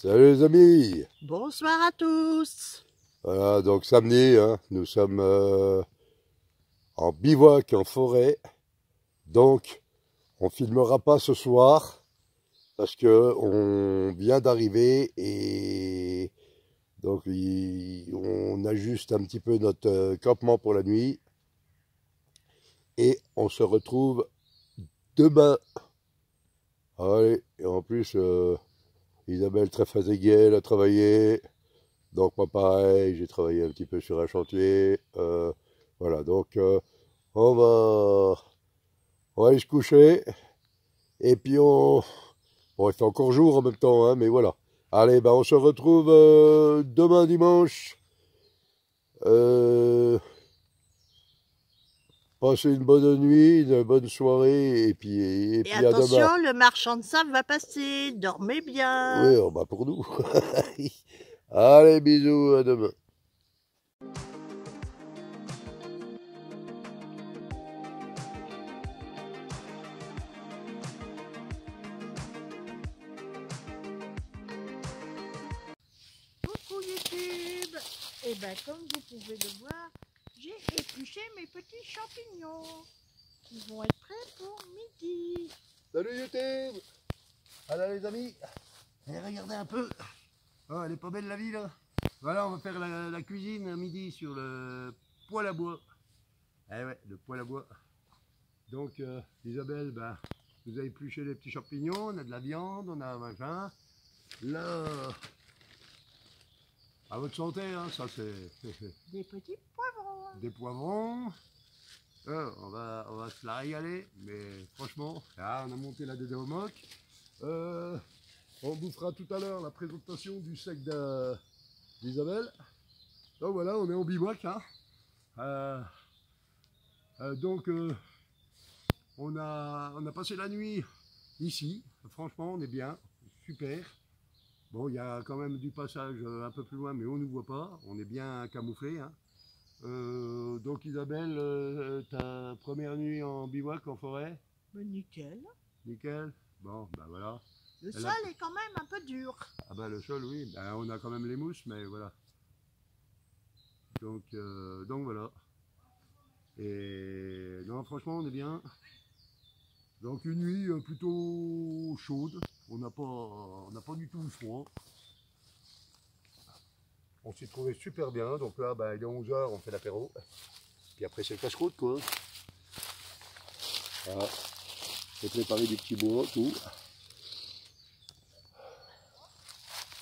Salut les amis! Bonsoir à tous. Voilà, donc samedi, hein, nous sommes en bivouac en forêt. Donc, on filmera pas ce soir parce que on vient d'arriver et donc on ajuste un petit peu notre campement pour la nuit et on se retrouve demain. Allez, et en plus, Isabelle très fatiguée, elle a travaillé. Donc moi pareil, j'ai travaillé un petit peu sur un chantier. Voilà, donc on va, on va aller se coucher. Et puis bon, il fait encore jour en même temps, hein, mais voilà. Allez, ben on se retrouve demain dimanche. Euh, Passez une bonne nuit, une bonne soirée, et Et puis à demain. attention, le marchand de sable va passer. Dormez Oui, bien. oh, bah pour nous. Allez, bisous, à demain. Coucou YouTube. Et ben comme vous pouvez le voir, j'ai épluché mes petits champignons. Ils vont être prêts pour midi. Salut YouTube! Alors les amis, allez regardez un peu. Oh, elle est pas belle la vie là. Voilà, on va faire la cuisine à midi sur le poêle à bois. Eh ouais, le poêle à bois. Donc Isabelle, ben, vous avez épluché les petits champignons, on a de la viande, on a un machin. Là, à votre santé, hein, ça c'est Des petits poivrons. des poivrons. On va se la régaler, mais franchement, là, on a monté la deuxième moque. On vous fera tout à l'heure la présentation du sec d'Isabelle. Donc voilà, on est en bivouac. Hein. Donc on a passé la nuit ici. Franchement, on est bien, super. Bon, il y a quand même du passage un peu plus loin, mais on ne nous voit pas. On est bien camouflé. Hein. Donc Isabelle, ta première nuit en bivouac en forêt? Mais nickel. Nickel. Bon, ben voilà. Le sol est quand même un peu dur. Ah ben le sol, oui. Ben, on a quand même les mousses, mais voilà. Donc voilà. Et non, franchement, on est bien. Donc une nuit plutôt chaude. On n'a pas du tout froid. On s'est trouvé super bien. Donc là, ben, il est 11 h, on fait l'apéro. Puis après, c'est le casse-croûte, quoi. Voilà. J'ai préparé des petits bois, tout.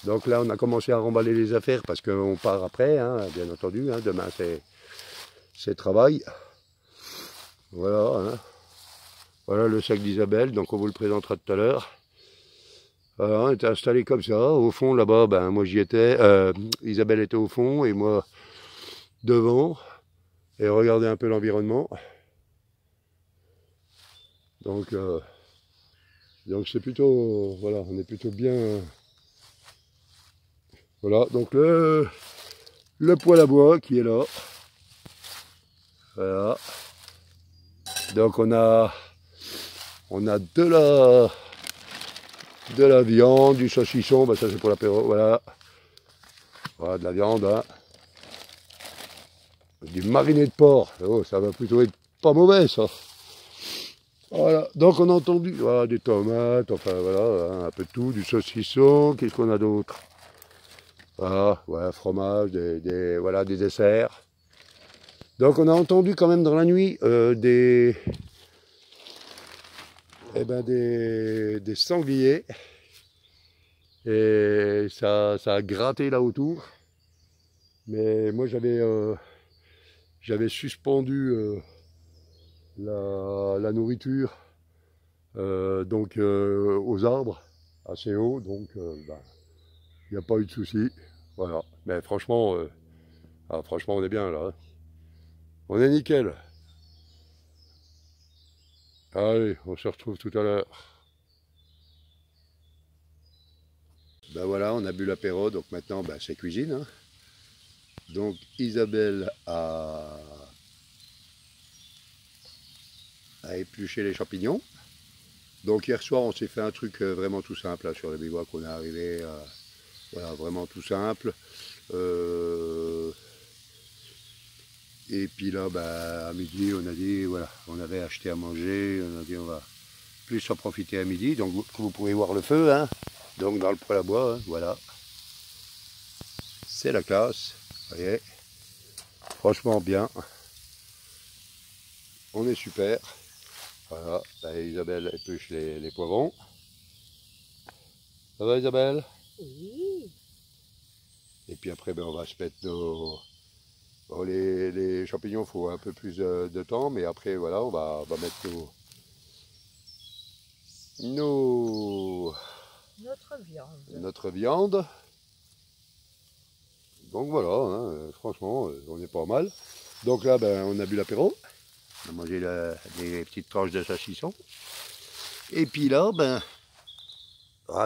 Donc là, on a commencé à remballer les affaires parce qu'on part après, hein, bien entendu. Hein, demain, c'est travail. Voilà. Hein. Voilà le sac d'Isabelle, donc on vous le présentera tout à l'heure. Voilà, on était installé comme ça. Au fond, là-bas, ben, moi j'y étais. Isabelle était au fond et moi devant. Et regardez un peu l'environnement. Donc c'est plutôt, voilà, on est plutôt bien. Voilà, donc le poêle à bois qui est là. Voilà. Donc on a de la viande, du saucisson, ben ça c'est pour l'apéro, voilà. Voilà, de la viande, hein. Du mariné de porc, oh, ça va plutôt être pas mauvais ça. Voilà, donc on a entendu, voilà, des tomates, enfin voilà, hein, un peu de tout, du saucisson, qu'est-ce qu'on a d'autre? Voilà, ouais, fromage, voilà, des desserts. Donc on a entendu quand même dans la nuit des sangliers. Et ça a gratté là autour. Mais moi j'avais suspendu la nourriture aux arbres assez haut, donc il n'y a pas eu de souci. Voilà. Mais franchement, franchement on est bien là. Hein. On est nickel. Allez, on se retrouve tout à l'heure. Ben voilà, on a bu l'apéro, donc maintenant c'est cuisine. Hein. Donc Isabelle a épluché les champignons. Donc hier soir on s'est fait un truc vraiment tout simple là, sur le bivouac. On est arrivé, Voilà, vraiment tout simple. Et puis là, à midi, on a dit, voilà, on avait acheté à manger, on a dit on va plus en profiter à midi. Donc vous pouvez voir le feu, hein, donc dans le poêle à bois, hein, voilà. C'est la classe, vous voyez. Franchement bien. On est super. Voilà, Isabelle épluche les poivrons. Ça va Isabelle? Oui. Et puis après, on va se mettre nos... Bon, les champignons, il faut un peu plus de temps, mais après, voilà, on va mettre notre viande. Donc voilà, hein, franchement, on est pas mal. Donc là, on a bu l'apéro. On a mangé des petites tranches de saucisson. Et puis là,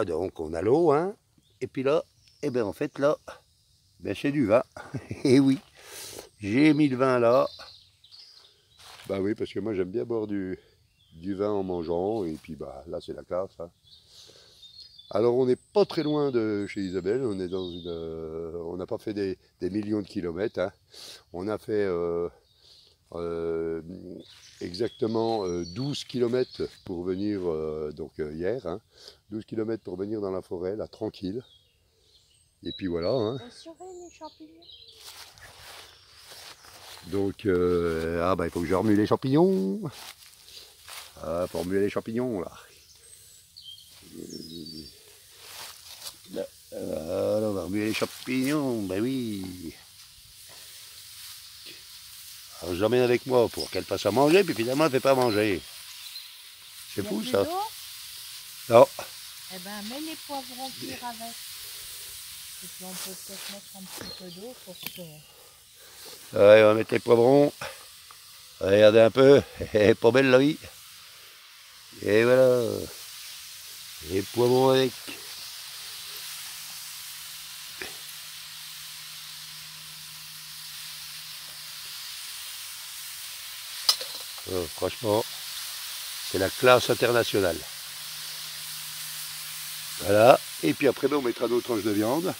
donc on a l'eau, hein. Et puis là, en fait, là, c'est du vin. Et oui, j'ai mis le vin là. Bah oui, parce que moi j'aime bien boire du vin en mangeant, et puis là c'est la classe. Hein. Alors on n'est pas très loin de chez Isabelle, on est dans une, on n'a pas fait des millions de kilomètres. Hein. On a fait exactement 12 kilomètres pour venir, hier, hein. 12 kilomètres pour venir dans la forêt, là, tranquille. Et puis voilà. Hein. Les champignons. Donc, il faut que je remue les champignons. Ah, pour remuer les champignons, là. Là, on va remuer les champignons, ben oui. Alors, je l'emmène avec moi pour qu'elle passe à manger, puis finalement, elle ne fait pas manger. C'est fou, ça. Non. Eh ben, mets les poivrons cuire avec. Et puis, on peut peut-être mettre un petit peu d'eau pour que... Ouais, on va mettre les poivrons. Regardez un peu, elle est pas belle la vie. Et voilà, les poivrons avec. Oh, franchement, c'est la classe internationale. Voilà, et puis après on mettra nos tranches de viande.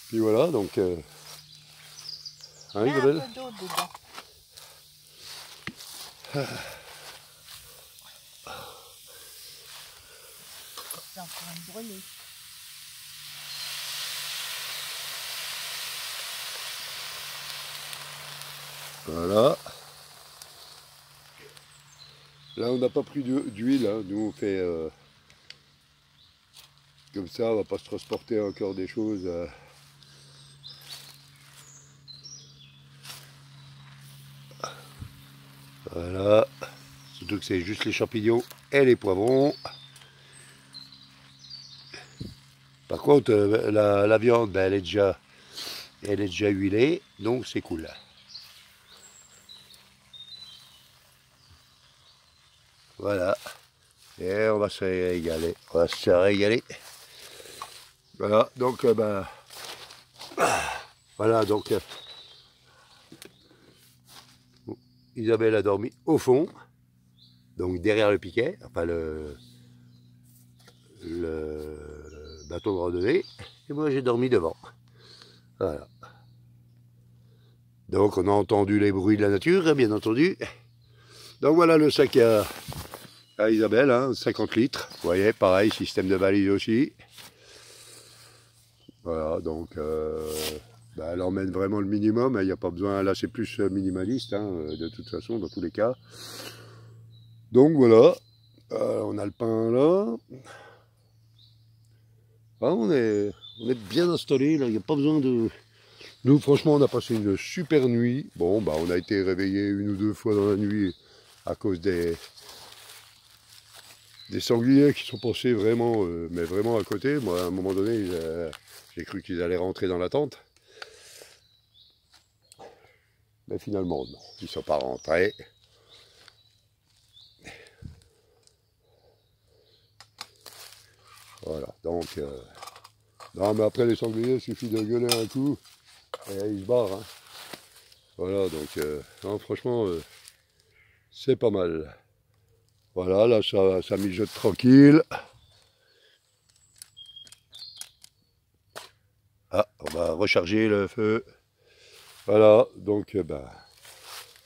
Puis voilà, donc... hein, Isabelle ? Un peu d'eau dedans. C'est en train de brûler. Voilà. Là, on n'a pas pris d'huile, hein. Nous on fait comme ça, on va pas se transporter encore des choses. Voilà. Surtout que c'est juste les champignons et les poivrons. Par contre, la viande, elle est déjà huilée, donc c'est cool. Voilà. Et on va se régaler. On va se régaler. Voilà, donc voilà, donc Isabelle a dormi au fond, donc derrière le piquet, enfin le bateau de randonnée, et moi j'ai dormi devant. Voilà. Donc on a entendu les bruits de la nature, bien entendu. Donc voilà le sac à Isabelle, hein, 50 litres. Vous voyez, pareil, système de valise aussi. Voilà, donc elle emmène vraiment le minimum. Il n'y a pas besoin, là c'est plus minimaliste, hein, de toute façon, dans tous les cas. Donc voilà, on a le pain là. Ah, on est bien installé, là, il n'y a pas besoin de... Nous, franchement, on a passé une super nuit. Bon, on a été réveillé une ou deux fois dans la nuit à cause des sangliers qui sont passés vraiment, mais vraiment à côté. Moi, à un moment donné, j'ai cru qu'ils allaient rentrer dans la tente. Mais finalement, non, ils ne sont pas rentrés. Voilà, donc... non, mais après les sangliers, il suffit de gueuler un coup et ils se barrent. Hein. Voilà, donc, non, franchement, c'est pas mal. Voilà, là ça mijote tranquille. Ah, on va recharger le feu. Voilà, donc vous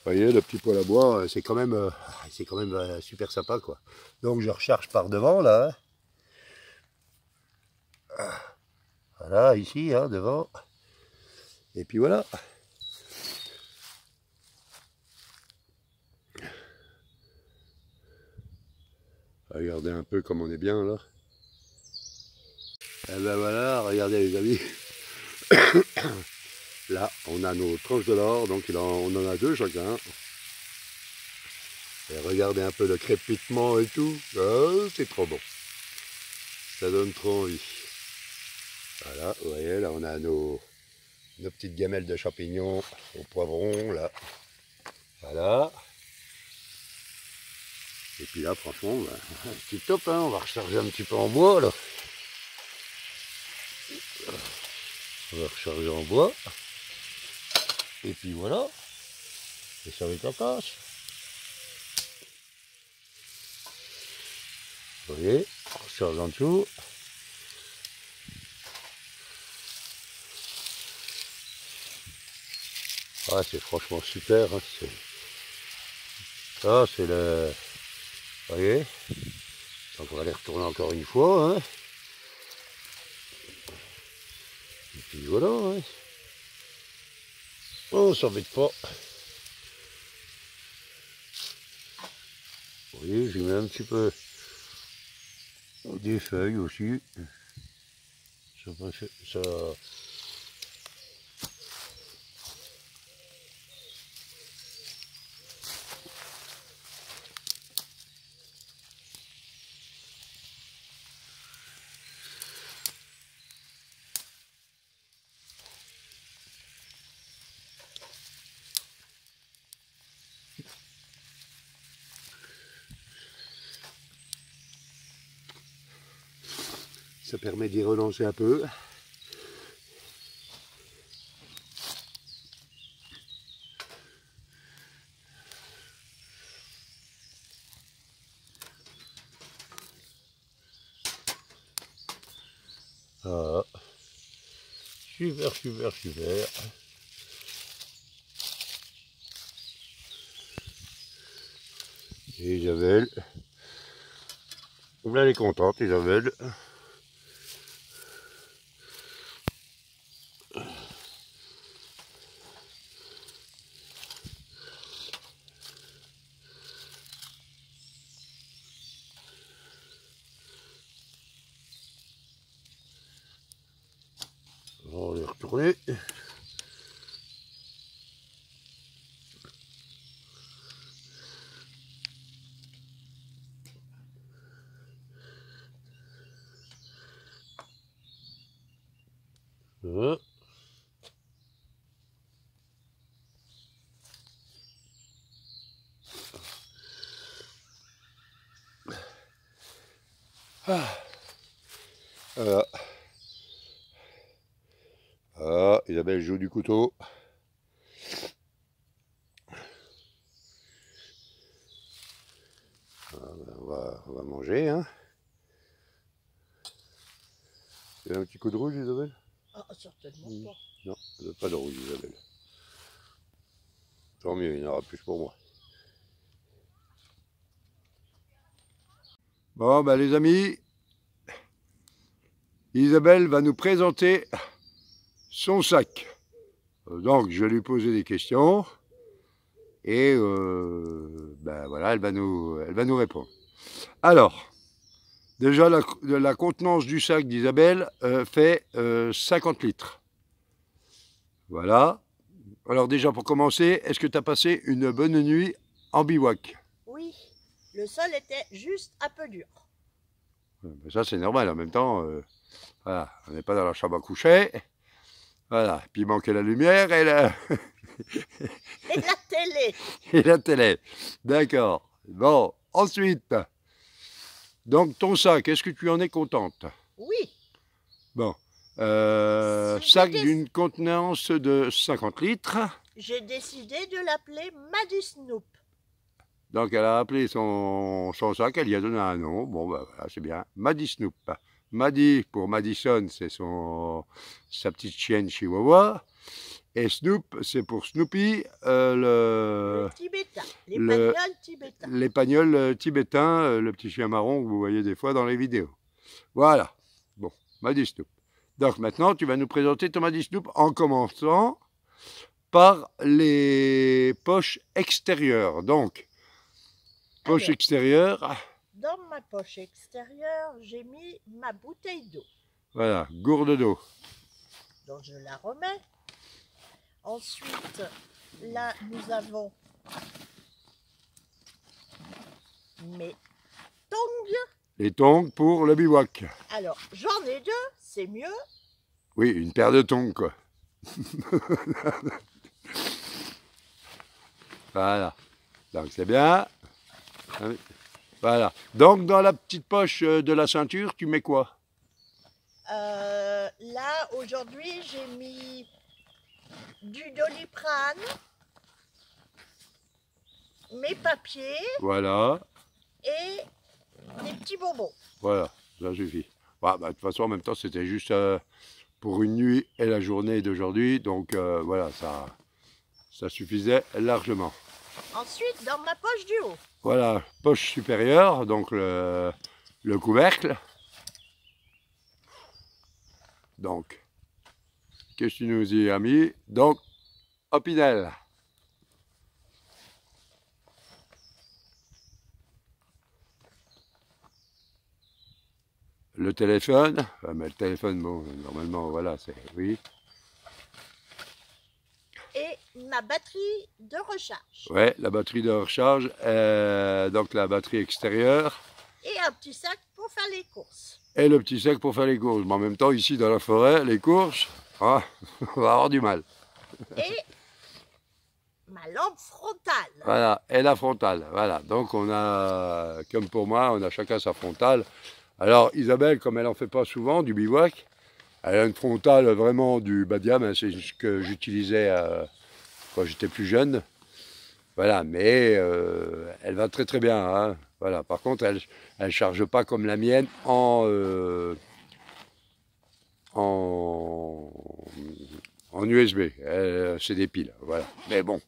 voyez, le petit poêle à bois, c'est quand même super sympa, quoi. Donc je recharge par devant là. Voilà, ici, hein, devant. Et puis voilà. Regardez un peu comme on est bien là. Et ben voilà, regardez les amis. Là, on a nos tranches de l'or, donc on en a 2 chacun. Et regardez un peu le crépitement et tout. Oh, c'est trop bon. Ça donne trop envie. Voilà, vous voyez, là on a nos petites gamelles de champignons au poivron, là. Voilà. Et puis là, franchement, c'est top, hein, on va recharger un petit peu en bois, là. On va recharger en bois. Et puis voilà. Et ça va être la casse. Vous voyez, on recharge en dessous. Ah, c'est franchement super, hein, ça, c'est le... Vous voyez, donc on va les retourner encore une fois, hein. Et puis voilà, hein. Oh, on s'embête pas. Vous voyez, j'ai mis un petit peu des feuilles aussi. Ça... Ça permet d'y relancer un peu. Voilà. Super, super, super. Et Isabelle. Là, elle est contente, Isabelle. On va les retourner. Voilà. Ah. Voilà. Ah, Isabelle joue du couteau. Voilà, on va manger, hein. Il y a un petit coup de rouge, Isabelle? Ah, certainement pas. Non, il n'y a pas de rouge, Isabelle. Tant mieux, il n'y en aura plus pour moi. Bon, ben les amis, Isabelle va nous présenter son sac. Donc, je vais lui poser des questions. Et ben voilà, elle va nous répondre. Alors, déjà, la contenance du sac d'Isabelle fait 50 litres. Voilà. Alors déjà, pour commencer, est-ce que tu as passé une bonne nuit en bivouac? Oui, le sol était juste un peu dur. Ça, c'est normal. En même temps, voilà, on n'est pas dans la chambre à coucher. Voilà. Puis il manquait la lumière et la... Et la télé. et la télé. D'accord. Bon, ensuite, donc ton sac, est-ce que tu en es contente? Oui. Bon. Sac d'une contenance de 50 litres. J'ai décidé de l'appeler Maddy Snoop. Donc elle a appelé son sac, elle y a donné un nom. Bon, ben voilà, c'est bien. Maddie Snoop. Maddie, pour Madison, c'est sa petite chienne chihuahua. Et Snoop, c'est pour Snoopy, Le tibétain, l'épagnol tibétain. l'épagnol tibétain, le petit chien marron que vous voyez des fois dans les vidéos. Voilà. Bon, Maddie Snoop. Donc maintenant, tu vas nous présenter ton Maddie Snoop en commençant par les poches extérieures. Donc, poche extérieure. Dans ma poche extérieure, j'ai mis ma bouteille d'eau. Voilà, gourde d'eau. Donc je la remets. Ensuite, là, nous avons mes tongs. Les tongs pour le bivouac. Alors, j'en ai deux, c'est mieux. Oui, une paire de tongs, quoi. Voilà. Donc, c'est bien. Voilà. Donc, dans la petite poche de la ceinture, tu mets quoi? Là, aujourd'hui, j'ai mis du Doliprane, mes papiers. Voilà. Et des petits bonbons. Voilà, ça suffit. Bah, de toute façon, en même temps, c'était juste pour une nuit et la journée d'aujourd'hui. Donc, voilà, ça suffisait largement. Ensuite, dans ma poche du haut. Voilà, poche supérieure, donc le couvercle. Donc, qu'est-ce que tu nous y as mis? Donc, Opinel. Le téléphone, mais le téléphone, bon, normalement, voilà, c'est, oui. Et ma batterie de recharge. Ouais, la batterie de recharge, donc la batterie extérieure. Et un petit sac pour faire les courses. Et le petit sac pour faire les courses. Mais en même temps, ici, dans la forêt, les courses, ah, on va avoir du mal. Et ma lampe frontale. Voilà, et la frontale, voilà. Donc on a, comme pour moi, on a chacun sa frontale. Alors Isabelle, comme elle en fait pas souvent, du bivouac, elle a une frontale vraiment du bas de gamme, hein, c'est ce que j'utilisais quand j'étais plus jeune. Voilà, mais elle va très très bien. Hein. Voilà. Par contre, elle ne charge pas comme la mienne en USB. C'est des piles, voilà. Mais bon,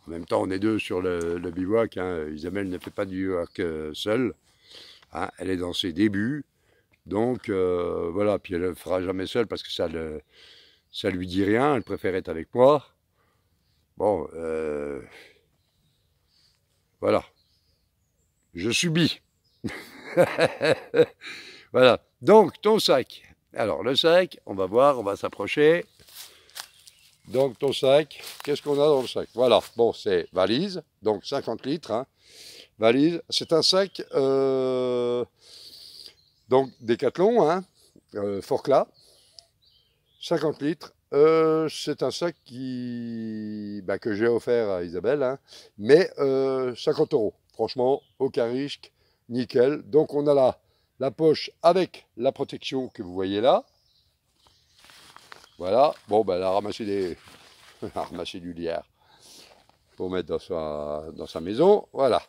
en même temps, on est deux sur le bivouac. Hein. Isabelle ne fait pas du bivouac seule. Hein. Elle est dans ses débuts. Donc, voilà. Puis elle ne le fera jamais seule parce que ça lui dit rien. Elle préfère être avec moi. Bon, voilà. Je subis. Voilà. Donc, ton sac. Alors, le sac, on va voir, on va s'approcher. Donc, ton sac, qu'est-ce qu'on a dans le sac? Voilà. Bon, c'est valise, donc 50 litres. Hein. Valise, c'est un sac, donc Décathlon, hein, Forclaz, 50 litres. C'est un sac que j'ai offert à Isabelle, hein, mais 50 €. Franchement, aucun risque, nickel. Donc on a la poche avec la protection que vous voyez là. Voilà. Bon, ben elle a ramassé elle a ramassé du lierre pour mettre dans sa maison. Voilà.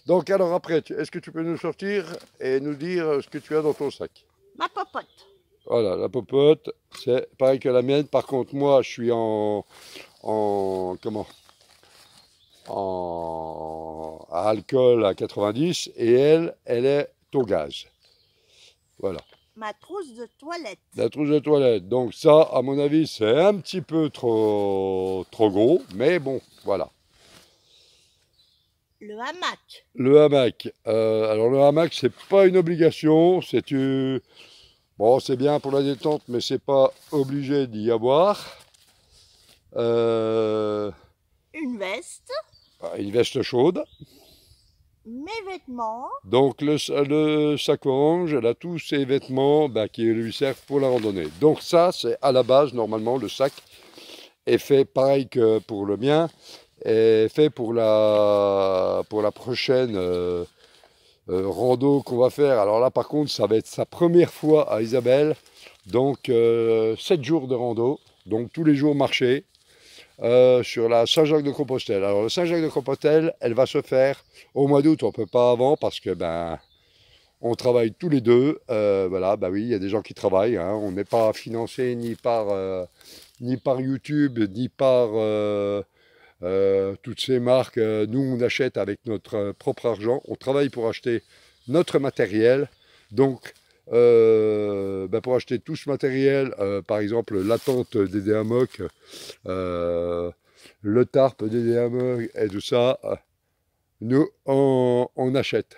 Donc alors après, est-ce que tu peux nous sortir et nous dire ce que tu as dans ton sac? Ma popote. Voilà, la popote, c'est pareil que la mienne. Par contre, moi, je suis à alcool à 90 et elle est au gaz. Voilà. Ma trousse de toilette. La trousse de toilette. Donc ça, à mon avis, c'est un petit peu trop gros, mais bon, voilà. Le hamac. Le hamac. Alors le hamac, c'est pas une obligation, bon, c'est bien pour la détente, mais c'est pas obligé d'y avoir. Une veste. Une veste chaude. Mes vêtements. Donc le sac orange, elle a tous ses vêtements qui lui servent pour la randonnée. Donc ça, c'est à la base, normalement, le sac est fait pareil que pour le mien, est fait pour la prochaine rando qu'on va faire. Alors là, par contre, ça va être sa première fois à Isabelle. Donc 7 jours de rando, donc tous les jours marcher. sur la Saint-Jacques-de-Compostelle. Alors, le Saint-Jacques-de-Compostelle, elle va se faire au mois d'août. On ne peut pas avant parce que ben, on travaille tous les deux. Voilà, bah oui, il y a des gens qui travaillent. Hein. On n'est pas financé ni par YouTube, ni par toutes ces marques. Nous, on achète avec notre propre argent. On travaille pour acheter notre matériel. Donc, bah pour acheter tout ce matériel, par exemple la tente des Hammock, le tarp des Hammock et tout ça, nous, on achète.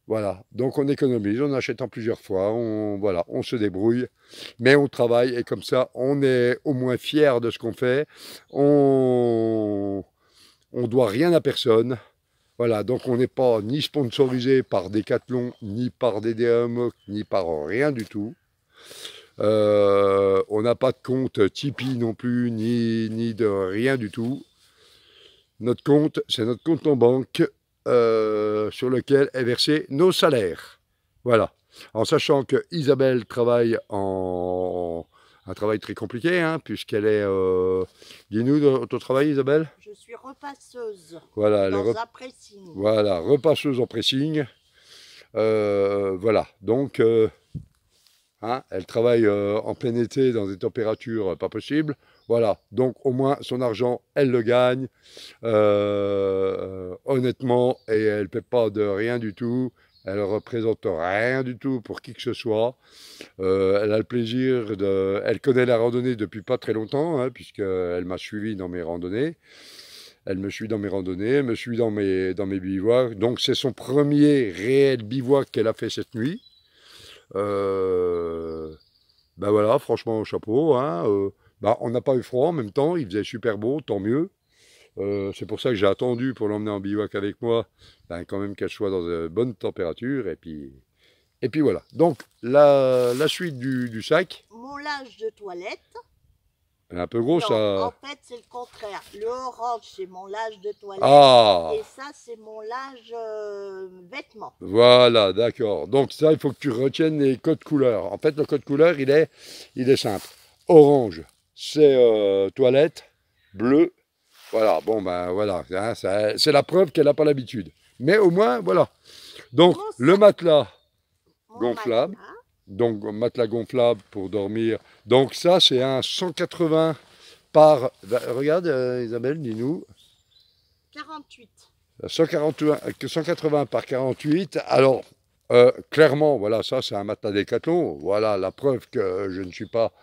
Voilà, donc on économise, on achète en plusieurs fois, voilà, on se débrouille, mais on travaille et comme ça, on est au moins fier de ce qu'on fait. On doit rien à personne. Voilà, donc on n'est pas ni sponsorisé par Decathlon, ni par DDM, ni par rien du tout. On n'a pas de compte Tipeee non plus, ni de rien du tout. Notre compte, c'est notre compte en banque sur lequel est versé nos salaires. Voilà. En sachant que Isabelle travaille un travail très compliqué, hein, puisqu'elle est... Dis-nous ton travail, Isabelle. Je suis repasseuse voilà, dans un pressing. Voilà, repasseuse en pressing. Voilà, donc hein, elle travaille en plein été dans des températures pas possibles. Voilà, donc au moins son argent, elle le gagne honnêtement et elle ne paie pas de rien du tout. Elle ne représente rien du tout pour qui que ce soit. Elle a le plaisir de... Elle connaît la randonnée depuis pas très longtemps, hein, puisqu'elle m'a suivi dans mes randonnées. Elle me suit dans mes randonnées, elle me suit dans mes bivouacs. Donc c'est son premier réel bivouac qu'elle a fait cette nuit. Ben voilà, franchement, chapeau. Hein, ben, on n'a pas eu froid en même temps, il faisait super beau, tant mieux. C'est pour ça que j'ai attendu pour l'emmener en bivouac avec moi, ben, quand même qu'elle soit dans de bonnes températures. Et puis voilà. Donc la suite du sac. Mon linge de toilette. Elle est un peu gros, non, ça. En fait, c'est le contraire. Le orange, c'est mon linge de toilette. Ah. Et ça, c'est mon linge vêtements. Voilà, d'accord. Donc ça, il faut que tu retiennes les codes couleurs. En fait, le code couleur, il est simple. Orange, c'est toilette. Bleu, voilà. Bon, ben voilà. Hein, c'est la preuve qu'elle n'a pas l'habitude. Mais au moins, voilà. Donc, le matelas gonflable. Donc, matelas gonflable pour dormir. Donc ça, c'est un 180 par... Regarde, Isabelle, dis-nous. 48. 180 par 48. Alors, clairement, voilà, ça, c'est un matelas Decathlon. Voilà la preuve que je ne suis pas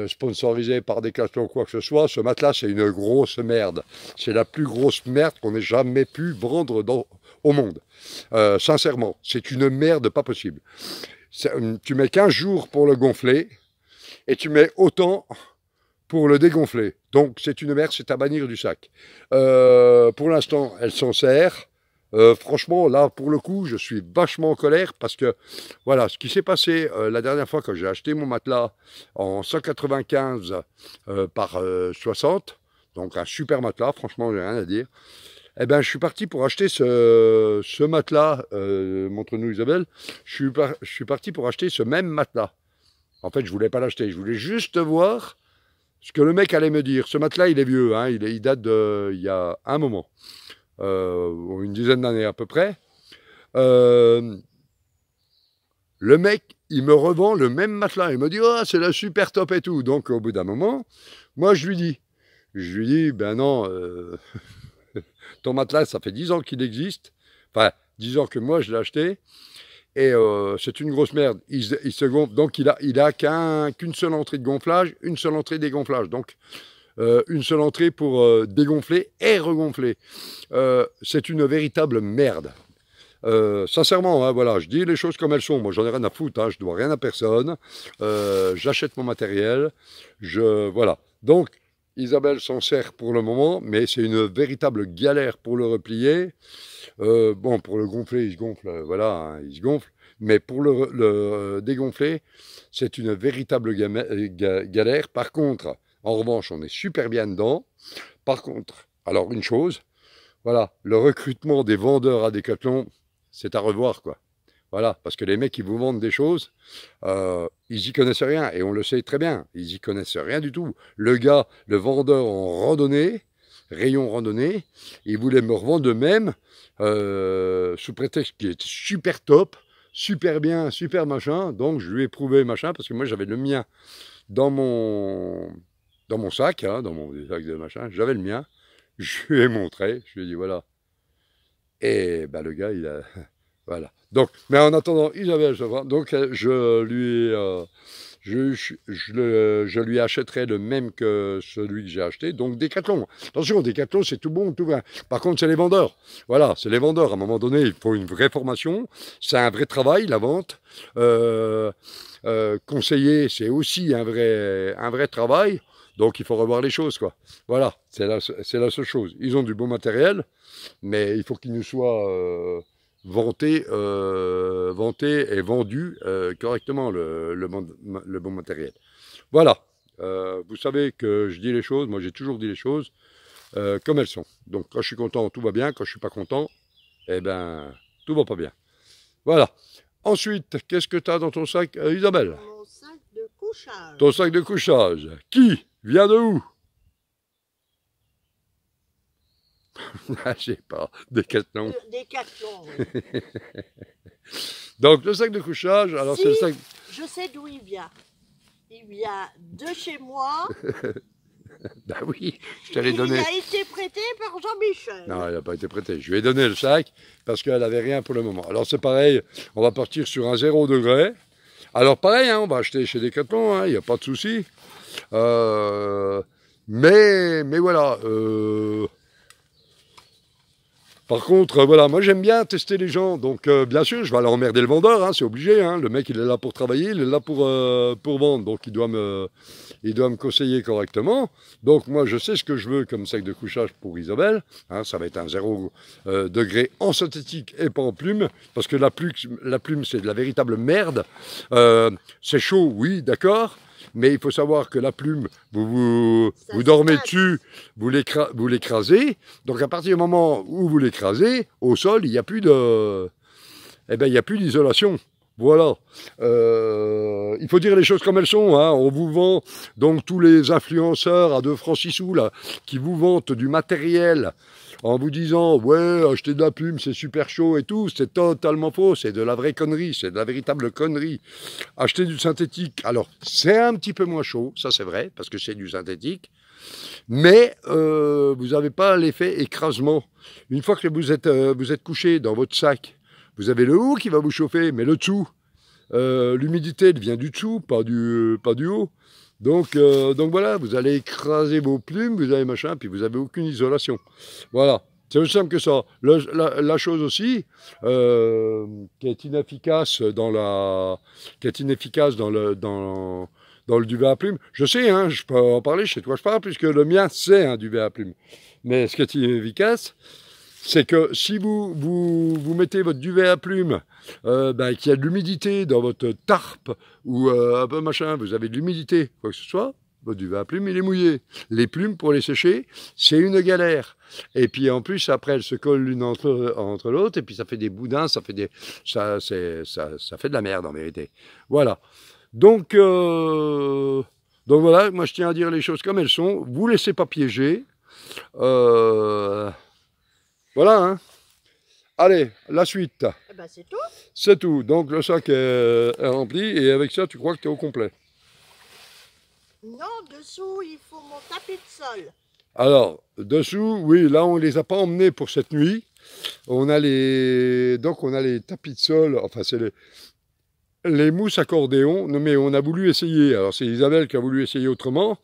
sponsorisé par Decathlon ou quoi que ce soit. Ce matelas, c'est une grosse merde. C'est la plus grosse merde qu'on ait jamais pu vendre au monde. Sincèrement, c'est une merde pas possible. Tu mets 15 jours pour le gonfler et tu mets autant pour le dégonfler. Donc c'est une merde, c'est à bannir du sac. Pour l'instant, elle s'en sert. Franchement, là, pour le coup, je suis vachement en colère parce que, voilà, ce qui s'est passé la dernière fois quand j'ai acheté mon matelas en 195 par 60, donc un super matelas, franchement, j'ai rien à dire. Eh ben, je suis parti pour acheter ce matelas, montre-nous Isabelle, je suis parti pour acheter ce même matelas. En fait, je voulais pas l'acheter, je voulais juste voir ce que le mec allait me dire. Ce matelas, il est vieux, hein, il date il y a un moment, une dizaine d'années à peu près. Le mec, il me revend le même matelas, il me dit « Oh, c'est la super top et tout ». Donc, au bout d'un moment, moi, je lui dis « Ben non, ton matelas, ça fait 10 ans qu'il existe. Enfin, 10 ans que moi, je l'ai acheté. Et c'est une grosse merde. Il se gonfle. Donc, il a qu'une seule entrée de gonflage, une seule entrée de dégonflage. Donc, une seule entrée pour dégonfler et regonfler. C'est une véritable merde. Sincèrement, hein, voilà, je dis les choses comme elles sont. Moi, j'en ai rien à foutre. Hein, je dois rien à personne. J'achète mon matériel. Voilà. Donc, Isabelle s'en sert pour le moment, mais c'est une véritable galère pour le replier. Bon, pour le gonfler, il se gonfle, voilà, hein, il se gonfle. Mais pour le dégonfler, c'est une véritable galère. Par contre, en revanche, on est super bien dedans. Par contre, alors une chose, voilà, le recrutement des vendeurs à Decathlon, c'est à revoir, quoi. Voilà, parce que les mecs qui vous vendent des choses, ils y connaissent rien, et on le sait très bien, ils y connaissent rien du tout. Le gars, le vendeur en randonnée, rayon randonnée, il voulait me revendre eux-mêmes, sous prétexte qu'il était super top, super bien, super machin, donc je lui ai prouvé machin, parce que moi j'avais le mien dans mon sac, hein, dans mon sac de machin, j'avais le mien, je lui ai montré, je lui ai dit voilà. Et ben, le gars, il a... Voilà. Donc, mais en attendant, Isabelle, donc je lui achèterai le même que celui que j'ai acheté, donc Decathlon. Attention, Decathlon, c'est tout bon, tout va. Par contre, c'est les vendeurs. Voilà, c'est les vendeurs. À un moment donné, il faut une vraie formation. C'est un vrai travail, la vente. Conseiller, c'est aussi un vrai travail. Donc, il faut revoir les choses, quoi. Voilà, c'est la seule chose. Ils ont du bon matériel, mais il faut qu'il nous soit vanté et vendu correctement le bon matériel. Voilà. Vous savez que je dis les choses, moi j'ai toujours dit les choses comme elles sont. Donc quand je suis content, tout va bien. Quand je suis pas content, eh ben, tout va pas bien. Voilà. Ensuite, qu'est-ce que tu as dans ton sac, Isabelle? Mon sac de couchage. Ton sac de couchage. Qui vient de où? Je sais pas, Décathlon. Décathlon, oui. Donc le sac de couchage, alors Si, c'est le sac... je sais d'où il vient. Il vient de chez moi. Ben oui, je te l'ai donné. Il a été prêté par Jean-Michel. Non, il n'a pas été prêté. Je lui ai donné le sac parce qu'elle n'avait rien pour le moment. Alors c'est pareil, on va partir sur un 0 degré. Alors pareil, hein, on va acheter chez Decathlon, il n'y a pas de souci. Mais voilà. Par contre, voilà, moi j'aime bien tester les gens, donc bien sûr, je vais aller emmerder le vendeur, hein, c'est obligé, hein, le mec il est là pour travailler, il est là pour vendre, donc il doit me conseiller correctement. Donc moi je sais ce que je veux comme sac de couchage pour Isabelle, hein, ça va être un 0 degré en synthétique et pas en plume, parce que la plume c'est de la véritable merde, c'est chaud, oui, d'accord. Mais il faut savoir que la plume, vous dormez dessus, vous l'écrasez. Donc à partir du moment où vous l'écrasez, au sol, il n'y a plus d'isolation. Voilà. Il faut dire les choses comme elles sont. Hein. On vous vend, donc tous les influenceurs à 2 francs 6 sous, là, qui vous vantent du matériel en vous disant « Ouais, acheter de la plume, c'est super chaud et tout », c'est totalement faux, c'est de la vraie connerie, c'est de la véritable connerie. Acheter du synthétique, alors c'est un petit peu moins chaud, ça c'est vrai, parce que c'est du synthétique, mais vous n'avez pas l'effet écrasement. Une fois que vous êtes couché dans votre sac, vous avez le haut qui va vous chauffer, mais le dessous, l'humidité elle vient du dessous, pas du haut. Donc voilà, vous allez écraser vos plumes, vous avez machin, puis vous n'avez aucune isolation. Voilà, c'est aussi simple que ça. La chose aussi, qui est inefficace dans le duvet à plumes, je sais, hein, je peux en parler chez toi, je parle, puisque le mien c'est un duvet à plumes. Mais ce qui est inefficace, c'est que si vous mettez votre duvet à plumes, qu'il y a de l'humidité dans votre tarpe, ou un peu machin, vous avez de l'humidité, quoi que ce soit, votre duvet à plumes, il est mouillé. Les plumes, pour les sécher, c'est une galère. Et puis en plus, après, elles se collent l'une entre l'autre, et puis ça fait des boudins, ça fait de la merde en vérité. Voilà. Donc voilà, moi je tiens à dire les choses comme elles sont. Vous laissez pas piéger. Voilà, hein. Allez, la suite. Eh ben, c'est tout. C'est tout. Donc le sac est rempli et avec ça, tu crois que tu es au complet. Non, dessous, il faut mon tapis de sol. Alors, dessous, oui, là, on ne les a pas emmenés pour cette nuit. Donc, on a les tapis de sol, enfin, c'est les mousses accordéon, mais on a voulu essayer. Alors, c'est Isabelle qui a voulu essayer autrement.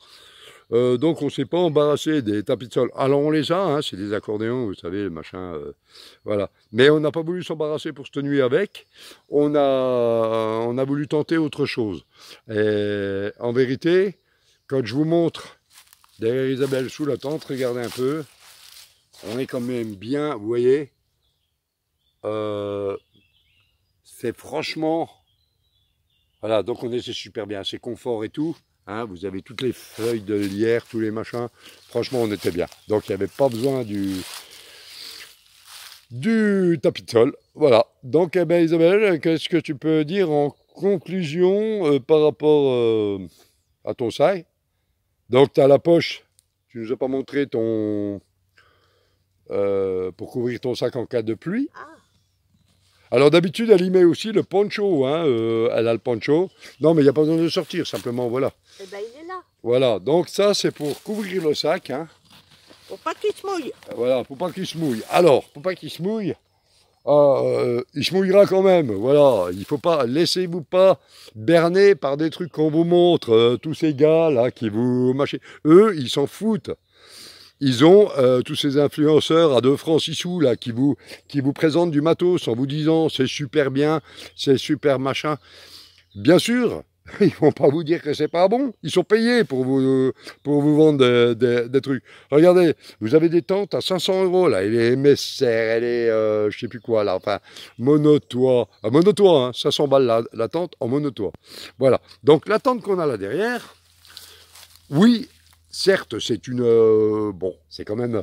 Donc on ne s'est pas embarrassé des tapis de sol. Alors on les a, hein, c'est des accordéons, vous savez, machin, voilà. Mais on n'a pas voulu s'embarrasser pour cette nuit avec. On a voulu tenter autre chose. Et en vérité, quand je vous montre derrière Isabelle sous la tente, regardez un peu, on est quand même bien, vous voyez, c'est franchement, voilà, donc c'est super bien, c'est confort et tout. Hein, vous avez toutes les feuilles de lierre, tous les machins. Franchement, on était bien. Donc, il n'y avait pas besoin du du tapis de sol. Voilà. Donc, eh ben, Isabelle, qu'est-ce que tu peux dire en conclusion par rapport à ton sac? Donc, tu as la poche. Tu nous as pas montré ton... pour couvrir ton sac en cas de pluie. Ah, Alors d'habitude, elle y met aussi le poncho, hein, elle a le poncho. Non, mais il n'y a pas besoin de le sortir, simplement, voilà. eh ben il est là. Voilà, donc ça, c'est pour couvrir le sac, hein. Pour pas qu'il se mouille. Voilà, pour pas qu'il se mouille. Alors, pour pas qu'il se mouille, il se mouillera quand même, voilà. Il faut pas, laissez-vous pas berner par des trucs qu'on vous montre, tous ces gars, là, qui vous mâchez. Eux, ils s'en foutent. Ils ont tous ces influenceurs à 2 francs 6 sous là, qui vous présentent du matos en vous disant c'est super bien, c'est super machin. Bien sûr, ils vont pas vous dire que c'est pas bon. Ils sont payés pour vous vendre des trucs. Regardez, vous avez des tentes à 500 € là. Elle est MSR, elle est je sais plus quoi là. Enfin, monotoit. Monotoit, hein, 500 balles la tente en monotoit. Voilà. Donc la tente qu'on a là derrière, oui. Certes, c'est une... bon, c'est quand même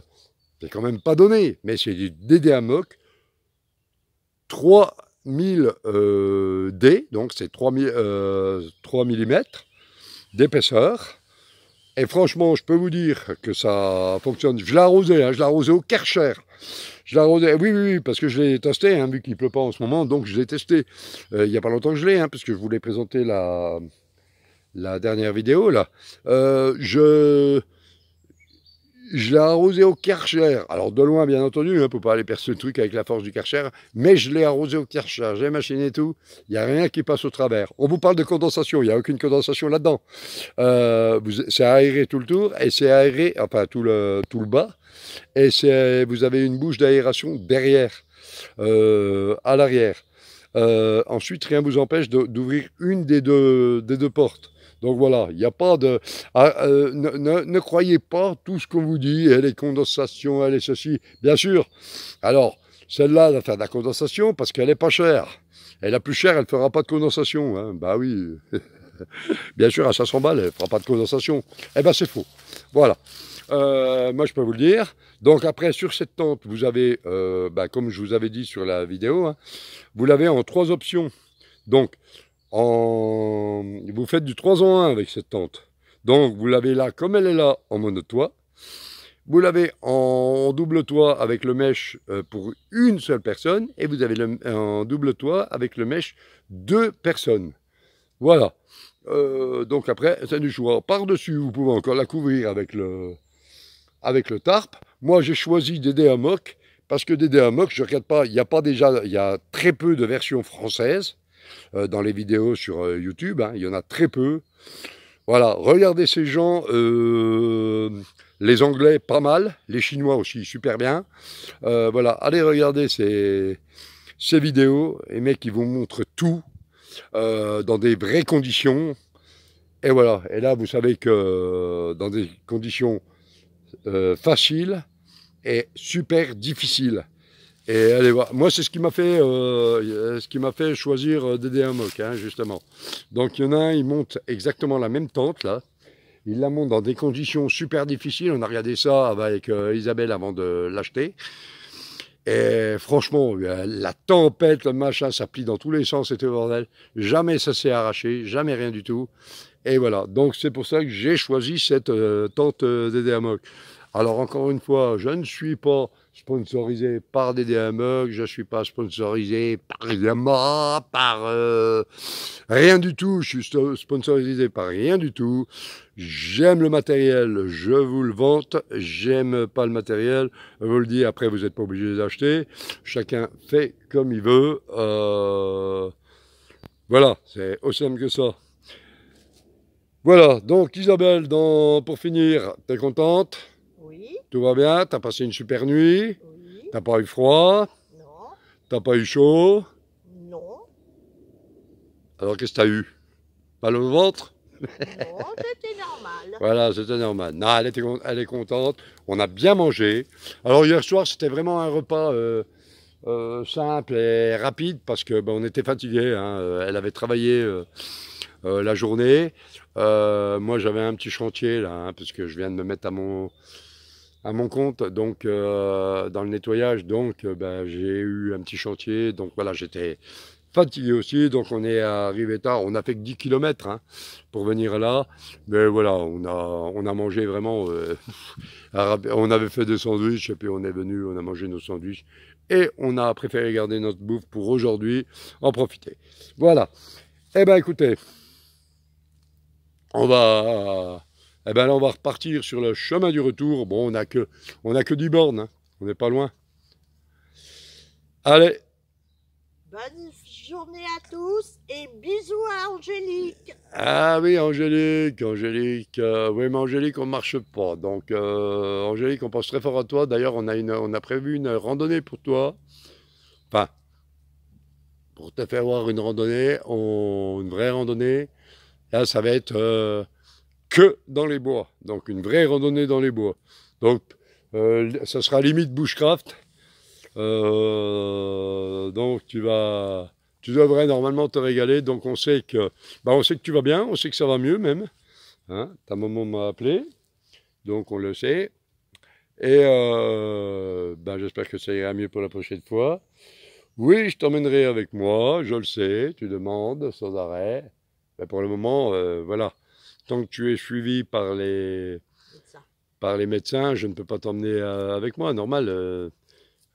pas donné, mais c'est du DD-Amok 3000 D, donc c'est 3 mm d'épaisseur. Et franchement, je peux vous dire que ça fonctionne. Je l'ai arrosé, hein, je l'ai arrosé au Karcher. Je l'ai arrosé, oui, oui, oui, parce que je l'ai testé, hein, vu qu'il ne pleut pas en ce moment, donc je l'ai testé. Il n'y a pas longtemps que je l'ai, hein, parce que je voulais présenter la dernière vidéo, là. Je l'ai arrosé au Karcher. Alors de loin, bien entendu, on ne peut pas aller percer le truc avec la force du Karcher, mais je l'ai arrosé au Karcher. J'ai machiné et tout. Il n'y a rien qui passe au travers. On vous parle de condensation. Il n'y a aucune condensation là-dedans. C'est aéré tout le tour et c'est aéré, enfin tout le bas. Et vous avez une bouche d'aération derrière, à l'arrière. Ensuite, rien ne vous empêche d'ouvrir une des deux portes. Donc voilà, il n'y a pas de... ne croyez pas tout ce qu'on vous dit, elle est condensation, elle est ceci. Bien sûr, alors, celle-là, elle va faire de la condensation parce qu'elle n'est pas chère. Et la plus chère, elle ne fera pas de condensation. Hein. Bah oui, bien sûr, à 500 balles, elle ne fera pas de condensation. Eh ben c'est faux. Voilà. Moi, je peux vous le dire. Donc après, sur cette tente, vous avez, comme je vous avais dit sur la vidéo, hein, vous l'avez en 3 options. Donc, vous faites du 3 en 1 avec cette tente. Donc, vous l'avez là comme elle est là en monotoit. Vous l'avez en double toit avec le mesh pour une seule personne. Et vous avez en double toit avec le mesh 2 personnes. Voilà. Donc après, c'est du choix. Par-dessus, vous pouvez encore la couvrir avec le tarp. Moi, j'ai choisi DD-Amok parce que DD-Amok, je ne regarde pas, il y a très peu de versions françaises dans les vidéos sur YouTube, hein, il y en a très peu. Voilà, regardez ces gens, les Anglais pas mal, les Chinois aussi super bien. Voilà, allez regarder ces vidéos, les mecs qui vous montrent tout dans des vraies conditions. Et voilà, et là vous savez que dans des conditions faciles et super difficiles. Et allez voir, moi c'est ce qui m'a fait choisir DD-Amok, hein, justement. Donc il y en a un, il monte exactement la même tente là. Il la monte dans des conditions super difficiles. On a regardé ça avec Isabelle avant de l'acheter. Et franchement, la tempête, le machin, ça plie dans tous les sens, c'était bordel. Jamais ça s'est arraché, jamais rien du tout. Et voilà, donc c'est pour ça que j'ai choisi cette tente DD-Amok. Alors encore une fois, je ne suis pas sponsorisé par DD-Amok, je ne suis pas sponsorisé par Yamaha, par rien du tout, je suis sponsorisé par rien du tout. J'aime le matériel, je vous le vante, j'aime pas le matériel, je vous le dis, après vous n'êtes pas obligé d'acheter, chacun fait comme il veut, voilà, c'est aussi simple que ça. Voilà, donc Isabelle, pour finir, t'es contente? Oui, Tout va bien? T'as passé une super nuit? oui, T'as pas eu froid? non, T'as pas eu chaud? non, Alors qu'est-ce que t'as eu? Mal au ventre? non, c'était normal. Voilà, c'était normal. Non, elle est contente. On a bien mangé. Alors hier soir, c'était vraiment un repas simple et rapide parce que on était fatigués. Hein. Elle avait travaillé la journée. Moi, j'avais un petit chantier là, hein, parce que je viens de me mettre à mon compte, donc dans le nettoyage, donc ben, j'ai eu un petit chantier, donc voilà, j'étais fatigué aussi, donc on est arrivé tard, on a fait que 10 km hein, pour venir là, mais voilà, on a mangé vraiment, on avait fait des sandwichs, et puis on est venu, on a mangé nos sandwichs, et on a préféré garder notre bouffe pour aujourd'hui, en profiter. Voilà, eh ben écoutez, on va, eh ben là, on va repartir sur le chemin du retour. Bon, on a que 10 bornes, hein. On n'est pas loin. Allez, Bonne journée à tous et bisous à Angélique. ah oui, Angélique, oui, mais Angélique, on marche pas. Donc, Angélique, on pense très fort à toi. D'ailleurs, on a prévu une randonnée pour toi. Enfin, pour te faire voir une randonnée, une vraie randonnée. Là, ça va être que dans les bois. Donc, une vraie randonnée dans les bois. Donc, ça sera limite bushcraft. Donc tu devrais normalement te régaler. Donc on sait que tu vas bien, on sait que ça va mieux même. Hein, ta maman m'a appelé, donc on le sait. Et ben, j'espère que ça ira mieux pour la prochaine fois. Oui, je t'emmènerai avec moi, je le sais. Tu demandes sans arrêt. Mais pour le moment, voilà. Tant que tu es suivi par les médecins, je ne peux pas t'emmener avec moi, normal.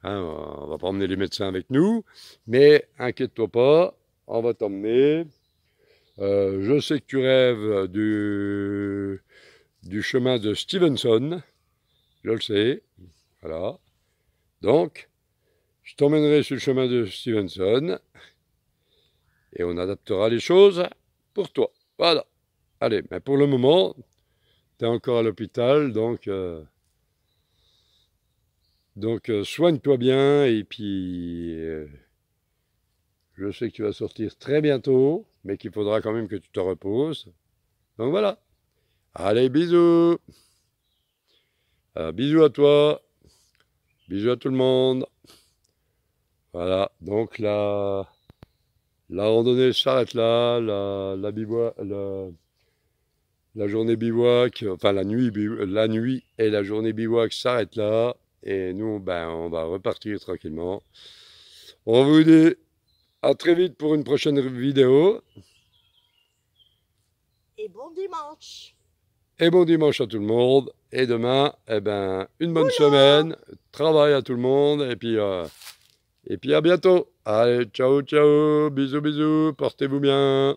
Hein, on va pas emmener les médecins avec nous, mais inquiète-toi pas, on va t'emmener. Je sais que tu rêves du chemin de Stevenson, je le sais, voilà. Donc, je t'emmènerai sur le chemin de Stevenson et on adaptera les choses pour toi. Voilà. Allez, mais pour le moment, tu es encore à l'hôpital, donc soigne-toi bien et puis je sais que tu vas sortir très bientôt, mais qu'il faudra quand même que tu te reposes. Donc voilà. Allez, bisous. Bisous à toi. Bisous à tout le monde. Voilà. Donc la randonnée s'arrête là. La journée bivouac, enfin la nuit et la journée bivouac s'arrêtent là. Et nous, ben, on va repartir tranquillement. On vous dit à très vite pour une prochaine vidéo. Et bon dimanche. Et bon dimanche à tout le monde. Et demain, eh ben, une bonne Boulot. semaine. Travail à tout le monde. Et puis à bientôt. Allez, ciao, ciao. Bisous, bisous. Portez-vous bien.